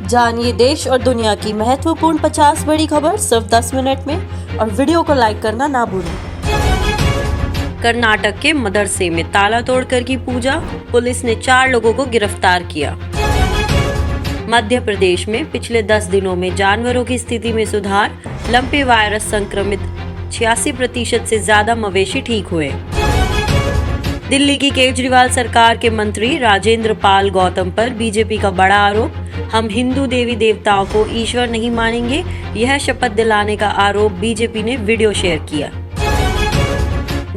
जानिए देश और दुनिया की महत्वपूर्ण 50 बड़ी खबर सिर्फ 10 मिनट में और वीडियो को लाइक करना ना भूलें। कर्नाटक के मदरसे में ताला तोड़कर की पूजा, पुलिस ने 4 लोगों को गिरफ्तार किया। मध्य प्रदेश में पिछले 10 दिनों में जानवरों की स्थिति में सुधार, लंपी वायरस संक्रमित 86% से ज्यादा मवेशी ठीक हुए। दिल्ली की केजरीवाल सरकार के मंत्री राजेंद्र पाल गौतम पर बीजेपी का बड़ा आरोप, हम हिंदू देवी देवताओं को ईश्वर नहीं मानेंगे, यह शपथ दिलाने का आरोप बीजेपी ने वीडियो शेयर किया।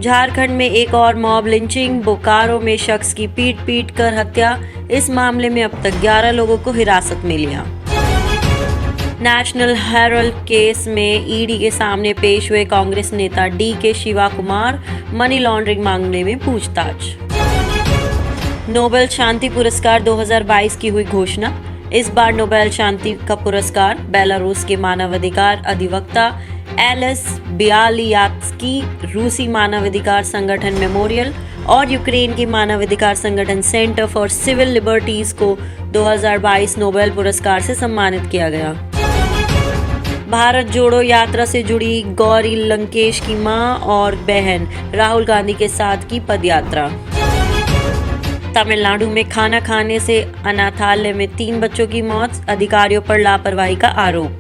झारखंड में एक और मॉब लिंचिंग, बोकारो में शख्स की पीट कर हत्या, इस मामले में अब तक 11 लोगों को हिरासत में लिया। नेशनल हेराल्ड केस में ईडी के सामने पेश हुए कांग्रेस नेता DK Shiva Kumar, money laundering मामले में पूछताछ। नोबेल शांति पुरस्कार 2022 की हुई घोषणा, इस बार नोबेल शांति का पुरस्कार बेलारूस के मानवाधिकार अधिवक्ता एलेस बियालियात्स्की, रूसी मानवाधिकार संगठन मेमोरियल और यूक्रेन के मानवाधिकार संगठन सेंटर फॉर सिविल लिबर्टीज को 2022 नोबेल पुरस्कार से सम्मानित किया गया। भारत जोड़ो यात्रा से जुड़ी गौरी लंकेश की मां और बहन राहुल गांधी के साथ की पदयात्रा। तमिलनाडु में खाना खाने से अनाथालय में 3 बच्चों की मौत, अधिकारियों पर लापरवाही का आरोप।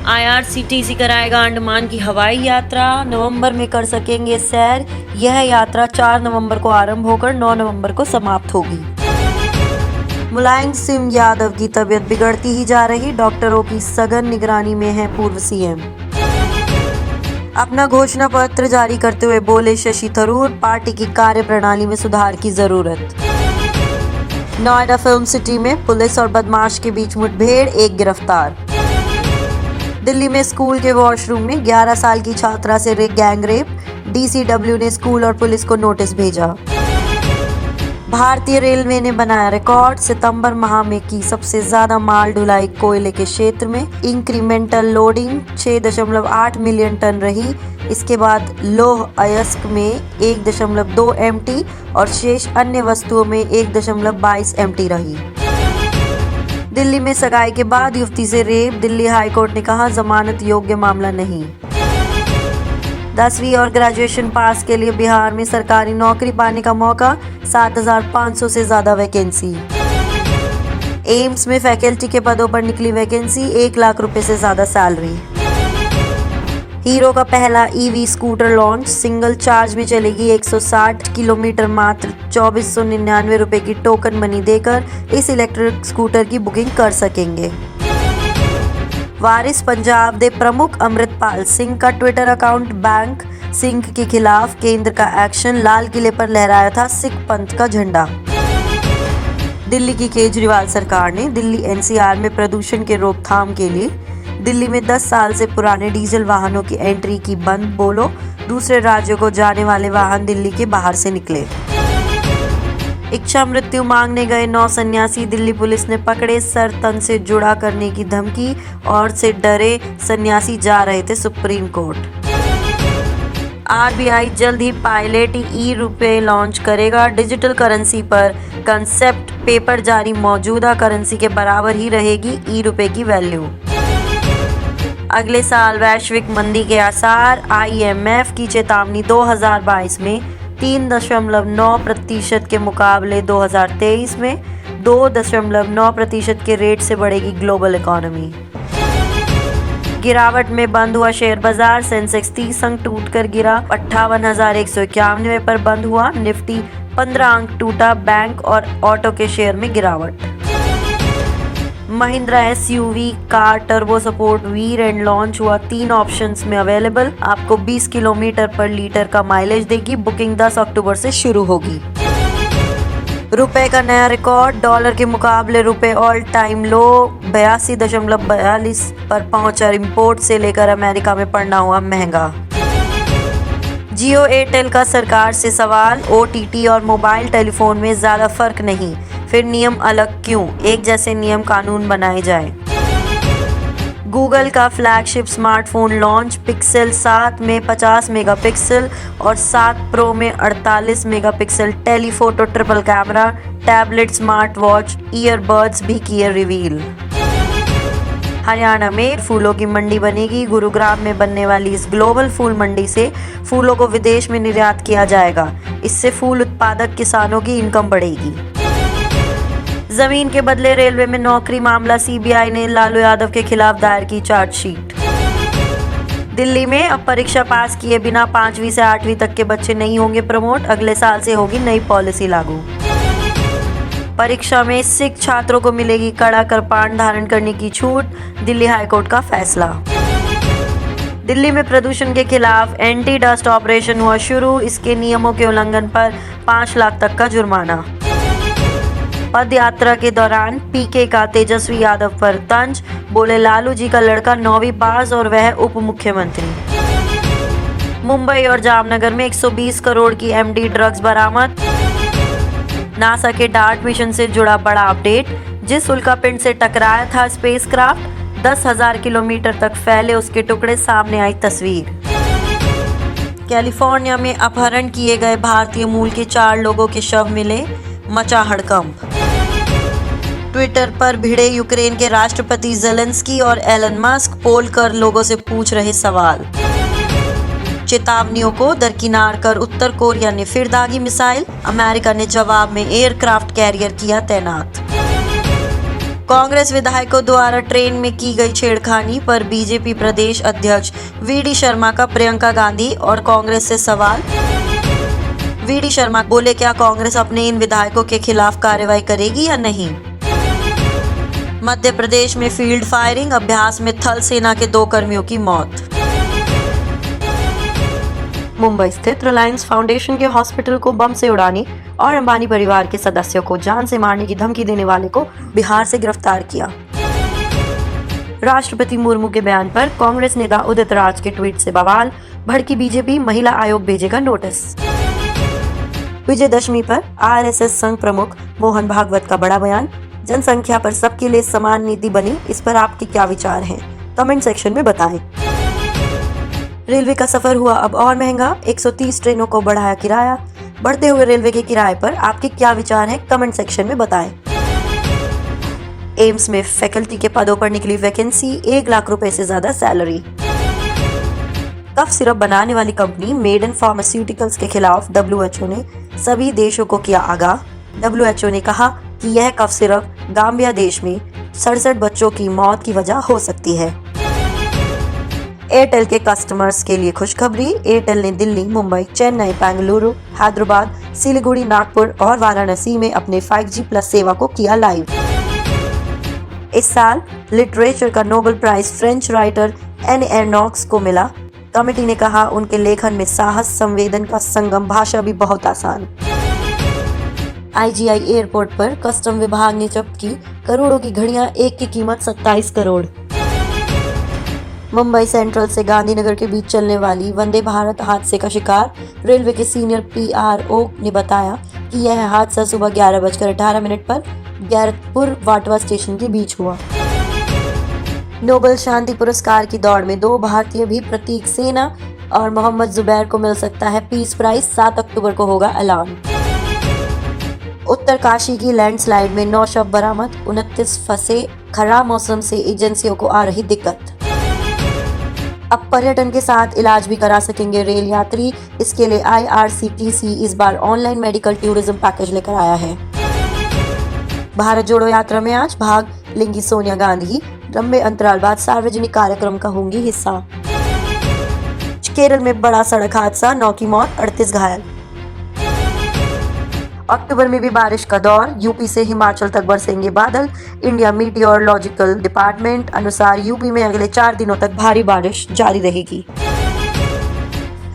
IRCTC कराएगा अंडमान की हवाई यात्रा, नवंबर में कर सकेंगे सैर। यह यात्रा 4 नवंबर को आरंभ होकर 9 नवंबर को समाप्त होगी। मुलायम सिंह यादव की तबीयत बिगड़ती ही जा रही, डॉक्टरों की सघन निगरानी में है पूर्व CM। अपना घोषणा पत्र जारी करते हुए बोले शशि थरूर, पार्टी की कार्यप्रणाली में सुधार की जरूरत। नोएडा फिल्म सिटी में पुलिस और बदमाश के बीच मुठभेड़, 1 गिरफ्तार। दिल्ली में स्कूल के वॉशरूम में 11 साल की छात्रा से गैंग रेप, DCW ने स्कूल और पुलिस को नोटिस भेजा। भारतीय रेलवे ने बनाया रिकॉर्ड, सितंबर माह में की सबसे ज्यादा माल ढुलाई कोयले के क्षेत्र में। इंक्रीमेंटल लोडिंग 6.8 मिलियन टन रही। इसके बाद लौह अयस्क में 1.2 MT और शेष अन्य वस्तुओं में 1.22 MT रही। दिल्ली में सगाई के बाद युवती से रेप, दिल्ली हाईकोर्ट ने कहा जमानत योग्य मामला नहीं। 10वीं और ग्रेजुएशन पास के लिए बिहार में सरकारी नौकरी पाने का मौका, 7,500 से ज्यादा वैकेंसी। एम्स में फैकल्टी के पदों पर निकली वैकेंसी, 1 लाख रुपए से ज्यादा सैलरी। हीरो का पहला EV scooter launch, single charge में चलेगी 160 किलोमीटर, मात्र 2499 रुपए की टोकन मनी देकर इस इलेक्ट्रिक स्कूटर की बुकिंग कर सकेंगे। वारिस पंजाब दे प्रमुख अमृतपाल सिंह का ट्विटर अकाउंट बैंक सिंह के खिलाफ केंद्र का एक्शन, लाल किले पर लहराया था सिख पंथ का झंडा। दिल्ली की केजरीवाल सरकार ने दिल्ली NCR में प्रदूषण के रोकथाम के लिए दिल्ली में 10 साल से पुराने डीजल वाहनों की एंट्री की बंद, बोलो दूसरे राज्यों को जाने वाले वाहन दिल्ली के बाहर से निकले। इच्छा मृत्यु मांगने गए 9 सन्यासी दिल्ली पुलिस ने पकड़े, सर तन से जुड़ा करने की धमकी और से डरे सन्यासी जा रहे थे सुप्रीम कोर्ट। RBI जल्द ही पायलट ई-रुपए लॉन्च करेगा, डिजिटल करेंसी पर कंसेप्ट पेपर जारी, मौजूदा करेंसी के बराबर ही रहेगी ई-रुपए की वैल्यू। अगले साल वैश्विक मंदी के आसार, IMF की चेतावनी, 2022 में 3.9% के मुकाबले 2023 में 2.9% के रेट से बढ़ेगी ग्लोबल इकोनॉमी। गिरावट में बंद हुआ शेयर बाजार, सेंसेक्स 30 अंक टूटकर गिरा, 58,191 पर बंद हुआ। निफ्टी 15 अंक टूटा, बैंक और ऑटो के शेयर में गिरावट। Mahindra SUV car turbo support Veer and launch हुआ, 3 ऑप्शंस में अवेलेबल, आपको 20 किलोमीटर पर लीटर का माइलेज देगी। बुकिंग 10 अक्टूबर से शुरू होगी। रुपए का नया रिकॉर्ड, डॉलर के मुकाबले रुपए ऑल टाइम लो, 82.42 पर पहुंचा। इंपोर्ट से लेकर अमेरिका में पड़ना हुआ महंगा। जियो एयरटेल का सरकार से सवाल, OTT और मोबाइल टेलीफोन में ज्यादा फर्क नहीं, फिर नियम अलग क्यों, एक जैसे नियम कानून बनाए जाए। गूगल का फ्लैगशिप स्मार्टफोन लॉन्च। पिक्सेल 7 में 50 मेगापिक्सल और 7 प्रो में 48 megapixel telephoto triple camera. Tablet, smart watch, earbuds भी किए रिवील। हरियाणा में फूलों की मंडी बनेगी। गुरुग्राम में बनने वाली इस ग्लोबल फूल मंडी से फूलों को विदेश में निर्यात किया जाएगा। इससे फूल उत्पादक किसानों की इनकम बढ़ेगी। जमीन के बदले रेलवे में नौकरी मामला। सीबीआई ने लालू यादव के खिलाफ दायर की चार्जशीट। दिल्ली में अब परीक्षा पास किए बिना 5वीं से 8वीं तक के बच्चे नहीं होंगे प्रमोट। अगले साल से होगी नई पॉलिसी लागू। परीक्षा में सिख छात्रों को मिलेगी कड़ा कृपाण धारण करने की छूट। दिल्ली हाईकोर्ट का फैसला। दिल्ली में प्रदूषण के खिलाफ एंटी डस्ट ऑपरेशन हुआ शुरू। इसके नियमों के उल्लंघन पर 5 लाख तक का जुर्माना। पद यात्रा के दौरान पीके का तेजस्वी यादव पर तंज। बोले लालू जी का लड़का 9वीं पास और वह उप मुख्यमंत्री। मुंबई और जामनगर में 120 करोड़ की एमडी ड्रग्स बरामद। नासा के डार्ट मिशन से जुड़ा बड़ा अपडेट। जिस उल्कापिंड से टकराया था स्पेसक्राफ्ट, 10,000 किलोमीटर तक फैले उसके टुकड़े, सामने आई तस्वीर। कैलिफोर्निया में अपहरण किए गए भारतीय मूल के 4 लोगों के शव मिले, मचा हड़कंप। ट्विटर पर भिड़े यूक्रेन के राष्ट्रपति ज़ेलेंस्की और एलन मस्क, पोल कर लोगों से पूछ रहे सवाल। चेतावनियों को दरकिनार कर उत्तर कोरिया ने फिर दागी मिसाइल। अमेरिका ने जवाब में एयरक्राफ्ट कैरियर किया तैनात। कांग्रेस विधायकों द्वारा ट्रेन में की गई छेड़खानी पर बीजेपी प्रदेश अध्यक्ष वीडी शर्मा का प्रियंका गांधी और कांग्रेस से सवाल। वीडी शर्मा बोले, क्या कांग्रेस अपने इन विधायकों के खिलाफ कार्रवाई करेगी या नहीं। मध्य प्रदेश में फील्ड फायरिंग अभ्यास में थल सेना के 2 कर्मियों की मौत। मुंबई स्थित रिलायंस फाउंडेशन के हॉस्पिटल को बम से उड़ाने और अंबानी परिवार के सदस्यों को जान से मारने की धमकी देने वाले को बिहार से गिरफ्तार किया। राष्ट्रपति मुर्मू के बयान पर कांग्रेस नेता उदित राज के ट्वीट से बवाल। भड़की बीजेपी, महिला आयोग भेजेगा नोटिस। विजयदशमी पर आरएसएस संघ प्रमुख मोहन भागवत का बड़ा बयान। जनसंख्या पर सबके लिए समान नीति बनी, इस पर आपके क्या विचार हैं? कमेंट सेक्शन में बताएं। रेलवे का सफर हुआ अब और महंगा। 130 ट्रेनों को बढ़ाया किराया। बढ़ते हुए रेलवे के किराए पर आपके क्या विचार हैं? कमेंट सेक्शन में बताएं। एम्स में फैकल्टी के पदों पर निकली वैकेंसी, 1 लाख रुपए से ज्यादा सैलरी। कफ सिरप बनाने वाली कंपनी मेडन फार्मास्यूटिकल्स के खिलाफ WHO ने सभी देशों को किया आगाह। WHO ने कहा कि यह कफ सिरप गाम्बिया देश में 67 बच्चों की मौत की वजह हो सकती है। एयरटेल के कस्टमर्स के लिए खुशखबरी। एयरटेल ने दिल्ली, मुंबई, चेन्नई, बेंगलुरु, हैदराबाद, सिलीगुड़ी, नागपुर और वाराणसी में अपने 5G प्लस सेवा को किया लाइव। इस साल लिटरेचर का नोबेल प्राइज फ्रेंच राइटर एने एर्नॉक्स को मिला। कमेटी ने कहा, उनके लेखन में साहस, संवेदन का संगम, भाषा भी बहुत आसान। IGI एयरपोर्ट पर कस्टम विभाग ने जब्त की करोड़ों की घड़ियां, एक की कीमत 27 करोड़। मुंबई सेंट्रल से गांधीनगर के बीच चलने वाली वंदे भारत हादसे का शिकार। रेलवे के सीनियर PRO ने बताया कि यह हादसा सुबह 11:18 पर गैरतपुर वाटवा स्टेशन के बीच हुआ। नोबेल शांति पुरस्कार की दौड़ में 2 भारतीय भी, प्रतीक सेना और मोहम्मद जुबैर को मिल सकता है पीस प्राइज। 7 अक्टूबर को होगा ऐलान। उत्तरकाशी की लैंडस्लाइड में 9 शव बरामद, 29 फंसे। खराब मौसम से एजेंसियों को आ रही दिक्कत। अब पर्यटन के साथ इलाज भी करा सकेंगे रेल यात्री। इसके लिए IRCTC इस बार ऑनलाइन मेडिकल टूरिज्म पैकेज लेकर आया है। भारत जोड़ो यात्रा में आज भाग लेंगी सोनिया गांधी। लंबे अंतराल बाद सार्वजनिक कार्यक्रम का होंगी हिस्सा। केरल में बड़ा सड़क हादसा, 9 की मौत, 38 घायल। अक्टूबर में भी बारिश का दौर। यूपी से हिमाचल तक बरसेंगे बादल। इंडिया मीटियोरॉलॉजिकल डिपार्टमेंट अनुसार यूपी में अगले 4 दिनों तक भारी बारिश जारी रहेगी।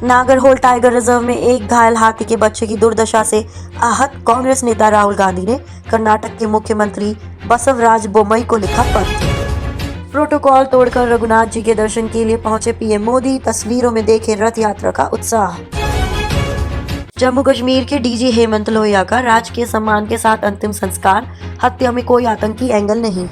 नागरहोल टाइगर रिजर्व में एक घायल हाथी के बच्चे की दुर्दशा से आहत कांग्रेस नेता राहुल गांधी ने कर्नाटक के मुख्यमंत्री बसवराज बोम्मई को लिखा पत्र। प्रोटोकॉल तोड़कर रघुनाथ जी के दर्शन के लिए पहुंचे PM मोदी। तस्वीरों में देखे रथ यात्रा का उत्साह। जम्मू कश्मीर के DG हेमंत लोहिया का राजकीय सम्मान के साथ अंतिम संस्कार। हत्या में कोई आतंकी एंगल नहीं।